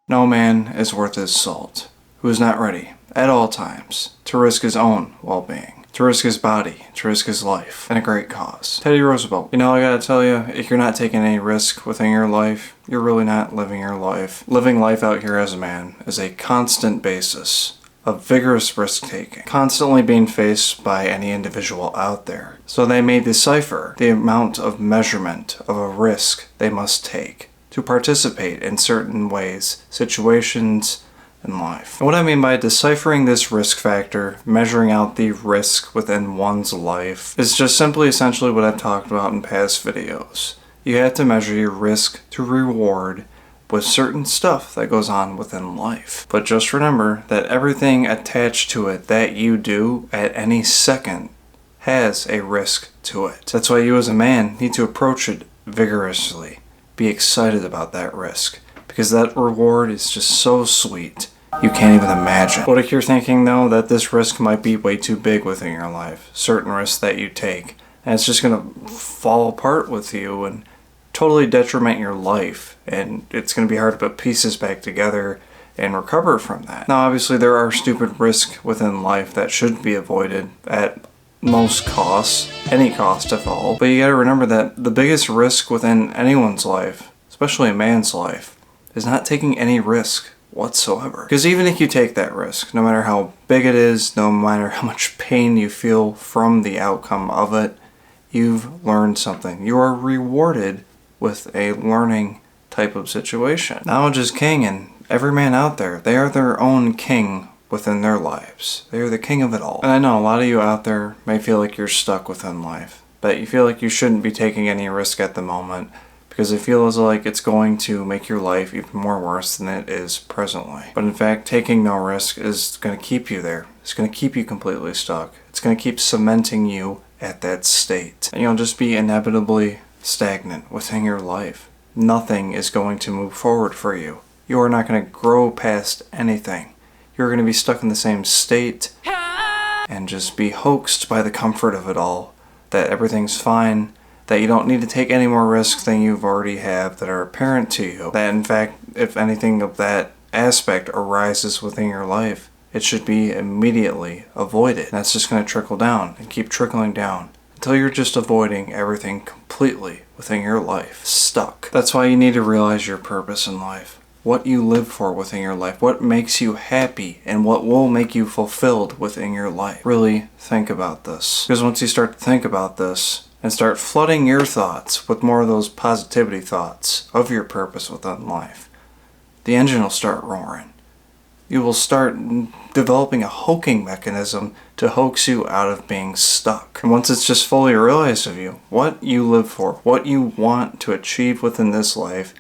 No man is worth his salt who is not ready, at all times, to risk his own well-being, to risk his body, to risk his life, in a great cause. Teddy Roosevelt. You know, I gotta tell you, if you're not taking any risk within your life, you're really not living your life. Living life out here as a man is a constant basis of vigorous risk-taking, constantly being faced by any individual out there. So they may decipher the amount of measurement of a risk they must take to participate in certain ways, situations, in life. And what I mean by deciphering this risk factor, measuring out the risk within one's life, is just simply essentially what I've talked about in past videos. You have to measure your risk to reward with certain stuff that goes on within life. But just remember that everything attached to it that you do at any second has a risk to it. That's why you as a man need to approach it vigorously. Be excited about that risk, because that reward is just so sweet you can't even imagine. What if you're thinking though that this risk might be way too big within your life, certain risks that you take, and it's just gonna fall apart with you and totally detriment your life, and it's gonna be hard to put pieces back together and recover from that. Now obviously there are stupid risks within life that should be avoided at most costs, any cost of all. But you gotta remember that the biggest risk within anyone's life, especially a man's life, is not taking any risk whatsoever. Because even if you take that risk, no matter how big it is, no matter how much pain you feel from the outcome of it, you've learned something. You are rewarded with a learning type of situation. Knowledge is king, and every man out there, they are their own king within their lives. They are the king of it all. And I know a lot of you out there may feel like you're stuck within life, but you feel like you shouldn't be taking any risk at the moment because it feels like it's going to make your life even more worse than it is presently. But in fact, taking no risk is going to keep you there. It's going to keep you completely stuck. It's going to keep cementing you at that state. And you'll just be inevitably stagnant within your life. Nothing is going to move forward for you. You are not going to grow past anything. You're going to be stuck in the same state and just be hoaxed by the comfort of it all, that everything's fine, that you don't need to take any more risks than you've already have that are apparent to you. That in fact, if anything of that aspect arises within your life, it should be immediately avoided. That's just going to trickle down and keep trickling down until you're just avoiding everything completely within your life, stuck. That's why you need to realize your purpose in life. What you live for within your life, what makes you happy, and what will make you fulfilled within your life. Really think about this. Because once you start to think about this, and start flooding your thoughts with more of those positivity thoughts of your purpose within life, the engine will start roaring. You will start developing a hoaxing mechanism to hoax you out of being stuck. And once it's just fully realized of you, what you live for, what you want to achieve within this life,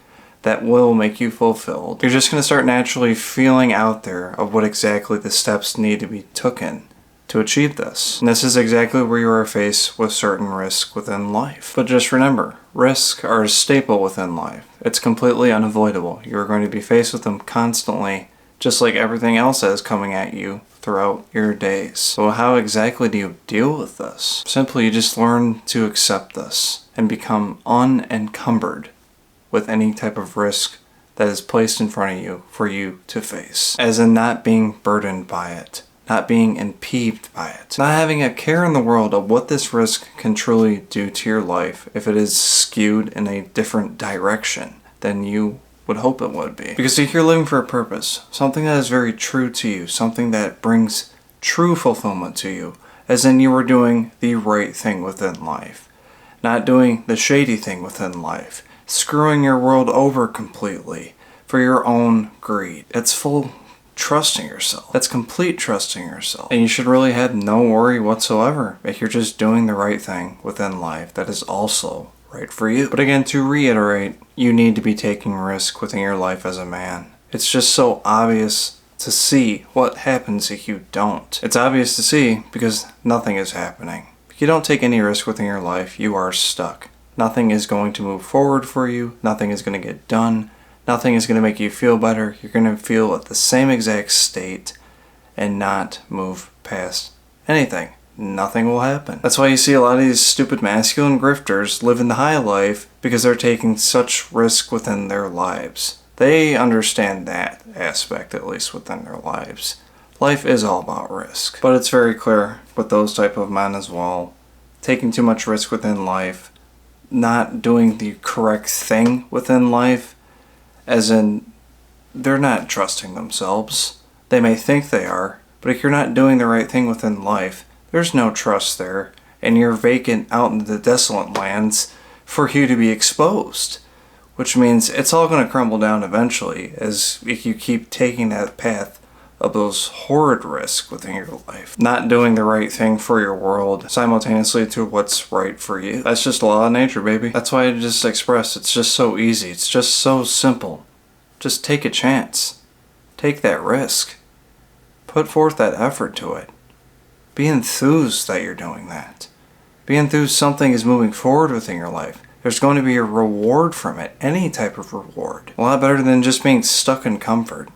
that will make you fulfilled, you're just going to start naturally feeling out there of what exactly the steps need to be taken to achieve this. And this is exactly where you are faced with certain risks within life. But just remember, risks are a staple within life. It's completely unavoidable. You're going to be faced with them constantly, just like everything else that is coming at you throughout your days. So how exactly do you deal with this? Simply, you just learn to accept this and become unencumbered with any type of risk that is placed in front of you for you to face. As in not being burdened by it, not being impeded by it, not having a care in the world of what this risk can truly do to your life if it is skewed in a different direction than you would hope it would be. Because if you're living for a purpose, something that is very true to you, something that brings true fulfillment to you, as in you are doing the right thing within life, not doing the shady thing within life, screwing your world over completely for your own greed. It's full trusting yourself. That's complete trusting yourself. And you should really have no worry whatsoever if you're just doing the right thing within life that is also right for you. But again, to reiterate, you need to be taking risk within your life as a man. It's just so obvious to see what happens if you don't. It's obvious to see because nothing is happening. If you don't take any risk within your life, you are stuck. Nothing is going to move forward for you. Nothing is going to get done. Nothing is going to make you feel better. You're going to feel at the same exact state and not move past anything. Nothing will happen. That's why you see a lot of these stupid masculine grifters living the high life because they're taking such risk within their lives. They understand that aspect, at least within their lives. Life is all about risk. But it's very clear with those type of men as well, taking too much risk within life, not doing the correct thing within life, as in they're not trusting themselves. They may think they are, but if you're not doing the right thing within life, there's no trust there, and you're vacant out in the desolate lands for you to be exposed. Which means it's all going to crumble down eventually, as if you keep taking that path of those horrid risks within your life. Not doing the right thing for your world simultaneously to what's right for you. That's just law of nature, baby. That's why I just express it's just so easy. It's just so simple. Just take a chance. Take that risk. Put forth that effort to it. Be enthused that you're doing that. Be enthused something is moving forward within your life. There's going to be a reward from it, any type of reward. A lot better than just being stuck in comfort.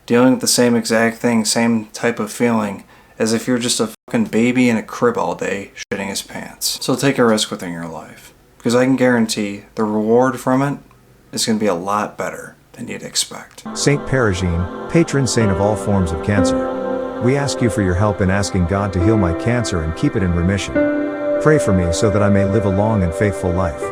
Dealing with the same exact thing, same type of feeling, as if you're just a fucking baby in a crib all day, shitting his pants. So take a risk within your life. Because I can guarantee the reward from it is going to be a lot better than you'd expect. Saint Perigine, patron saint of all forms of cancer. We ask you for your help in asking God to heal my cancer and keep it in remission. Pray for me so that I may live a long and faithful life.